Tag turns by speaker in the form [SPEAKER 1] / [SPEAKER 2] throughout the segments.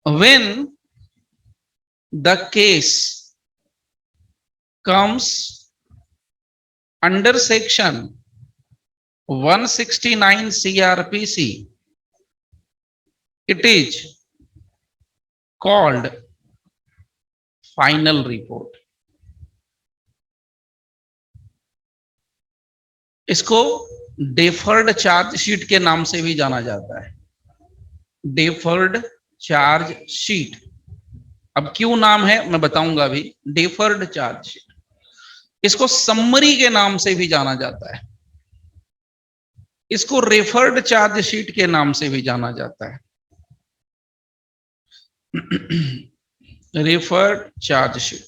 [SPEAKER 1] when the case comes under section 169 CRPC, it is called final report. इसको deferred chargesheet के नाम से भी जाना जाता है, डेफर्ड चार्जशीट। अब क्यों नाम है मैं बताऊंगा अभी। डेफर्ड चार्जशीट, इसको समरी के नाम से भी जाना जाता है, इसको रेफर्ड चार्जशीट के नाम से भी जाना जाता है, रेफर्ड चार्जशीट।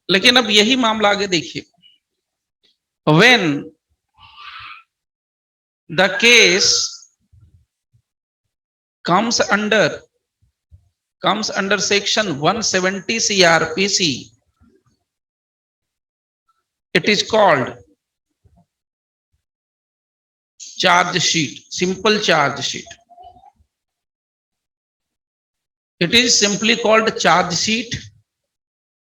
[SPEAKER 1] लेकिन अब यही मामला आगे देखिए, when the case comes under section 170 CRPC, it is called charge sheet, simple charge sheet. It is simply called charge sheet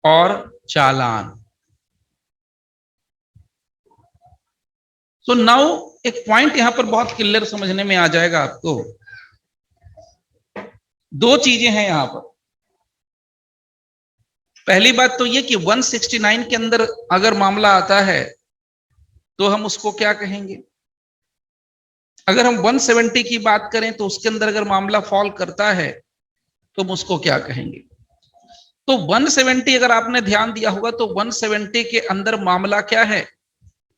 [SPEAKER 1] or challan. So now एक पॉइंट यहां पर बहुत क्लियर समझने में आ जाएगा आपको। दो चीजें हैं यहां पर। पहली बात तो ये कि 169 के अंदर अगर मामला आता है तो हम उसको क्या कहेंगे। अगर हम 170 की बात करें तो उसके अंदर अगर मामला फॉल करता है तो हम उसको क्या कहेंगे। तो 170 अगर आपने ध्यान दिया होगा तो 170 के अंदर मामला क्या है,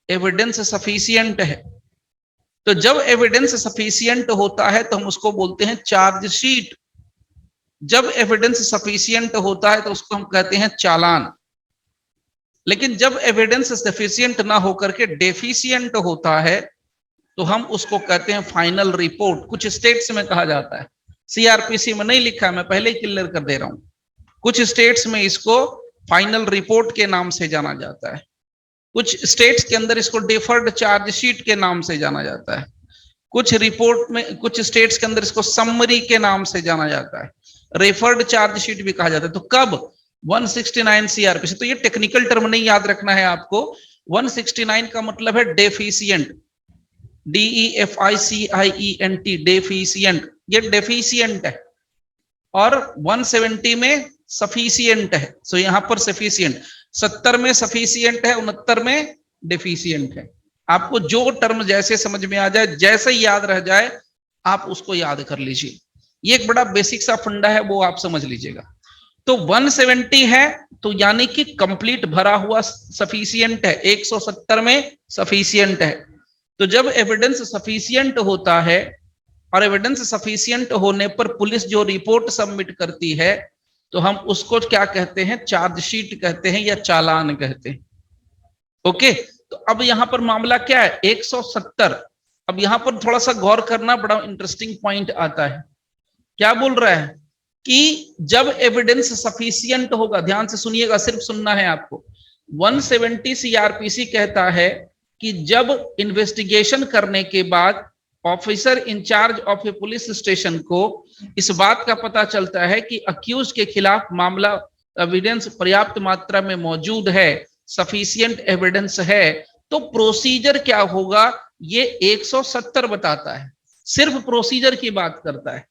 [SPEAKER 1] एविडेंस सफिशिएंट है। तो जब एविडेंस सफिशिएंट होता है तो हम उसको बोलते हैं चार्जशीट। जब एविडेंस सफिशिएंट होता है तो उसको हम कहते हैं चालान। लेकिन जब एविडेंस सफिशिएंट ना होकर के डेफिशिएंट होता है तो हम उसको कहते हैं फाइनल रिपोर्ट। कुछ स्टेट्स में कहा जाता है, सीआरपीसी में नहीं लिखा, मैं पहले ही क्लियर कर दे रहा हूं। कुछ स्टेट्स में इसको फाइनल रिपोर्ट के नाम से जाना जाता है, कुछ स्टेट्स के अंदर इसको डेफर्ड चार्जशीट के नाम से जाना जाता है, कुछ रिपोर्ट में कुछ स्टेट्स के अंदर इसको समरी के नाम से जाना जाता है, रेफर्ड चार्जशीट भी कहा जाता है। तो कब 169 सीआरपीसी, तो ये टेक्निकल टर्म नहीं याद रखना है आपको। 169 का मतलब है डेफिशिएंट, DEFICIENT, डेफिशिएंट, ये डेफिशिएंट है। और 170 में सफिशिएंट है। सो यहां पर सफिशिएंट 70 में सफिशिएंट है, 69 में डेफिशिएंट है। आपको जो टर्म जैसे समझ में आ जाए, जैसे ही याद रह जाए, आप उसको याद कर लीजिए। ये एक बड़ा बेसिक सा फंडा है, वो आप समझ लीजिएगा। तो 170 है तो यानी कि कंप्लीट भरा हुआ सफिशिएंट है, 170 में सफिशिएंट है। तो जब एविडेंस सफिशिएंट होता है और एविडेंस सफिशिएंट होने पर पुलिस जो रिपोर्ट सबमिट करती है तो हम उसको क्या कहते हैं, चार्जशीट कहते हैं या चालान कहते हैं। ओके, तो अब यहां पर मामला क्या है, 170। अब यहां पर थोड़ा सा गौर करना, बड़ा इंटरेस्टिंग पॉइंट आता है। क्या बोल रहा है कि जब एविडेंस सफिशिएंट होगा, ध्यान से सुनिएगा, सिर्फ सुनना है आपको। 170 सीआरपीसी कहता है कि जब इन्वेस्टिगेशन करने के बाद officer in charge of a police station को इस बात का पता चलता है कि अक्यूज के खिलाफ मामला एविडेंस पर्याप्त मात्रा में मौजूद है, सफिशिएंट एविडेंस है, तो प्रोसीजर क्या होगा ये 170 बताता है। सिर्फ प्रोसीजर की बात करता है।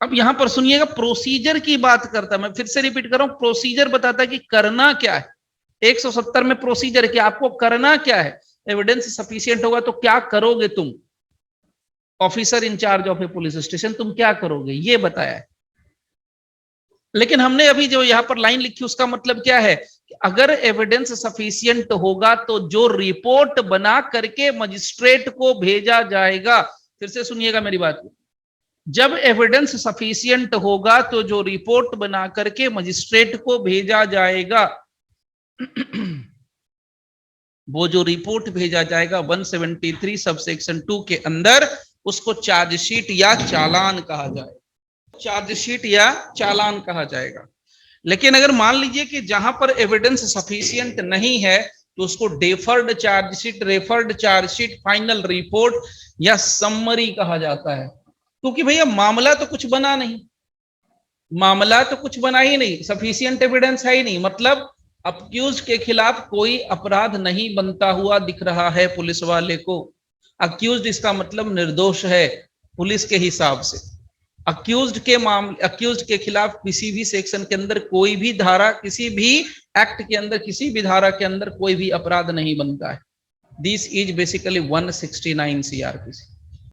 [SPEAKER 1] अब यहां पर सुनिएगा, प्रोसीजर की बात करता है। मैं फिर से रिपीट कर रहा हूं, प्रोसीजर बताता है कि करना क्या है। 170 में प्रोसीजर क्या, आपको करना क्या है। एविडेंस सफिशिएंट होगा तो क्या करोगे तुम, officer in charge of a police station, तुम क्या करोगे ये बताया है। लेकिन हमने अभी जो यहां पर लाइन लिखी उसका मतलब क्या है कि अगर एविडेंस सफिशिएंट होगा तो जो रिपोर्ट बना करके मजिस्ट्रेट को भेजा जाएगा। फिर से सुनिएगा मेरी बात को, जब एविडेंस सफिशिएंट होगा तो जो रिपोर्ट बना करके मजिस्ट्रेट को भेजा जाएगा, वो जो रिपोर्ट भेजा जाएगा 173 सबसेक्शन 2 के अंदर, उसको चार्जशीट या चालान कहा जाएगा। चार्जशीट या चालान कहा जाएगा। लेकिन अगर मान लीजिए कि जहां पर एविडेंस सफिशिएंट नहीं है तो उसको deferred chargesheet, referred chargesheet, final report या समरी कहा जाता है। क्योंकि भैया मामला तो कुछ बना नहीं, मामला तो कुछ बना ही नहीं, सफिशिएंट एविडेंस है ही नहीं, मतलब अक्यूज के खिलाफ कोई अपराध नहीं बनता हुआ दिख रहा है पुलिस वाले को। अक्यूज इसका मतलब निर्दोष है पुलिस के हिसाब से। अक्यूज के खिलाफ किसी भी सेक्शन के अंदर कोई भी धारा, किसी भी एक्ट के अंदर, किसी भी धारा के अंदर कोई भी अपराध नहीं बनता है। This is basically 169 CrPC.